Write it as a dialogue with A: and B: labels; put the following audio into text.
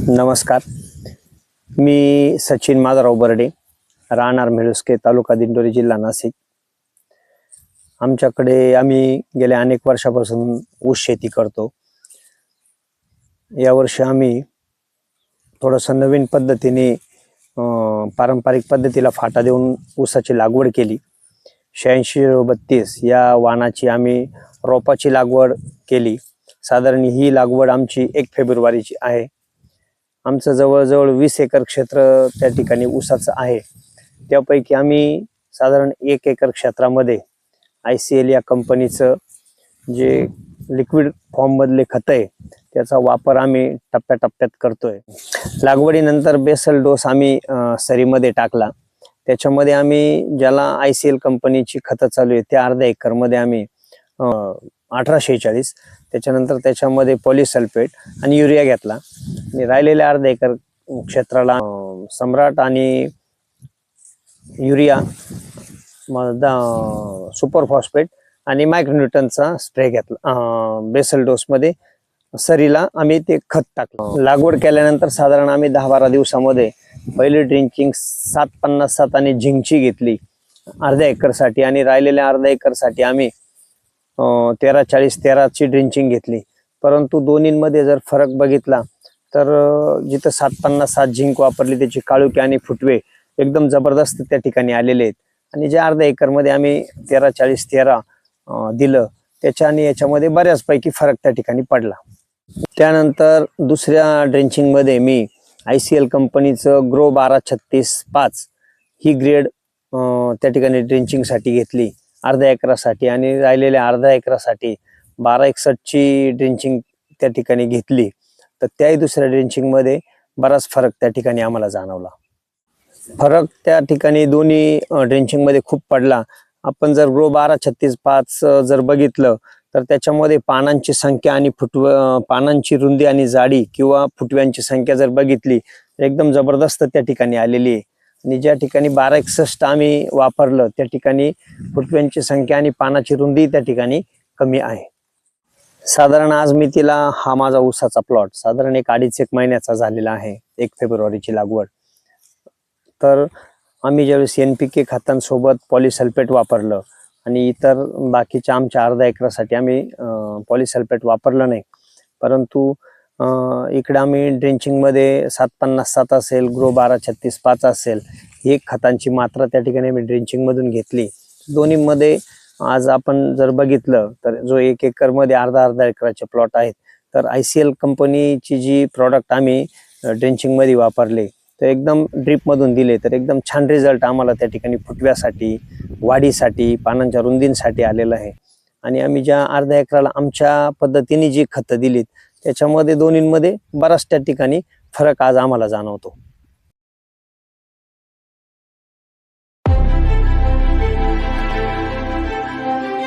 A: नमस्कार, मी सचिन माधवराव बर्डे, राहणार मेळुस्के, तालुका दिंडोरी, जिल्हा नाशिक। आमच्याकडे आम्ही गेल्या अनेक वर्षापासून ऊस शेती करतो। यावर्षी आम्ही थोडंसं नवीन पद्धतीने पारंपरिक पद्धतीला फाटा देऊन ऊसाची लागवड केली। 8632 या वाणाची आम्ही रोपाची लागवड केली। साधारण ही लागवड आमची 1 फेब्रुवारीची आहे। आमचं जवळजवळ 20 एकर क्षेत्र त्या ठिकाणी ऊसाचं आहे। त्यापैकी आम्ही साधारण 1 एकर क्षेत्रामध्ये ICL या कंपनीचं जे लिक्विड फॉर्म मधले खत आहे त्याचा वापर आम्ही टप्प्याटप्प्यात करतोय। लागवडीनंतर बेसल डोस आम्ही सरीमध्ये टाकला। त्याच्यामध्ये आम्ही ज्याला ICL कंपनीची खतं चालू आहे त्या अर्ध्या एकर मध्ये आम्ही 1846, त्याच्यानंतर त्याच्यामध्ये पॉलिसल्फेट आणि युरिया घेतला आणि राहिलेल्या अर्ध्या एकर क्षेत्राला सम्राट आणि युरिया, सुपर फॉस्फेट आणि मायक्रोन्यूटनचा स्प्रे घेतला। बेसल डोस मध्ये सरीला आम्ही ते खत टाकलं। लागवड केल्यानंतर साधारण आम्ही 10-12 दिवसामध्ये पहिली ड्रिंचिंग 757 आणि झिंकची घेतली अर्ध्या एकरसाठी, आणि राहिलेल्या अर्ध्या एकरसाठी आम्ही 13-40-13 ची ड्रिंचिंग घेतली। परंतु दोन्हींमध्ये जर फरक बघितला तर जिथं 757 झिंक वापरली त्याची काळुकी आणि फुटवे एकदम जबरदस्त त्या ठिकाणी आलेले आहेत, आणि जे अर्ध्या एकर मध्ये आम्ही 13-40-13 दिलं त्याच्या आणि याच्यामध्ये बऱ्याचपैकी फरक त्या ठिकाणी पडला। त्यानंतर दुसऱ्या ड्रिंचिंग मध्ये मी ICL कंपनीचं ग्रो 12-36-5 ही ग्रेड त्या ठिकाणी ड्रिंचिंग साठी घेतली अर्ध्या एकरासाठी, आणि राहिलेल्या अर्ध्या एकरासाठी 1261 ची ड्रिंचिंग त्या ठिकाणी घेतली। तर त्याही दुसऱ्या ड्रिंचिंग मध्ये बराच फरक त्या ठिकाणी आम्हाला जाणवला। फरक त्या ठिकाणी दोन्ही ड्रिंचिंग मध्ये खूप पडला। आपण जर ग्रो 12-36-5 जर बघितलं तर त्याच्यामध्ये पानांची संख्या आणि पानांची रुंदी आणि जाडी किंवा फुटव्यांची संख्या जर बघितली तर एकदम जबरदस्त त्या ठिकाणी आलेली आहे, आणि ज्या ठिकाणी 1261 आम्ही वापरलं त्या ठिकाणी फुटव्यांची संख्या आणि पानाची रुंदी त्या ठिकाणी कमी आहे। साधारण आज मी तिला हा माझा ऊसाचा प्लॉट साधारण 1-2.5 महिन्याचा झालेला आहे, 1 फेब्रुवारीची लागवड। तर आम्ही ज्यावेळेस NPK खतांसोबत पॉलिसल्फेट वापरलं आणि इतर बाकीच्या आमच्या अर्ध्या एकरासाठी आम्ही पॉलिसल्फेट वापरलं नाही, परंतु इकडे आम्ही ड्रिंचिंग मध्ये 757 असेल, ग्रो 12-36-5 असेल, ही खतांची मात्रा त्या ठिकाणी आम्ही ड्रिंचिंग मधून घेतली। दोन्ही मध्ये आज आपण जर बघितलं तर जो 1 एकर मध्ये अर्धा एकराचे प्लॉट आहेत, तर ICL कंपनीची जी प्रॉडक्ट आम्ही ड्रिंचिंग मध्ये वापरले तर एकदम ड्रीप मधून दिले तर एकदम छान रिझल्ट आम्हाला त्या ठिकाणी फुटव्यासाठी, वाढीसाठी, पानांच्या रुंदींसाठी आलेला आहे। आणि आम्ही ज्या अर्ध्या एकराला आमच्या पद्धतीने जी खतं दिलीत त्याच्यामध्ये दोन्हींमध्ये बराच त्या ठिकाणी फरक आज आम्हाला जाणवतो।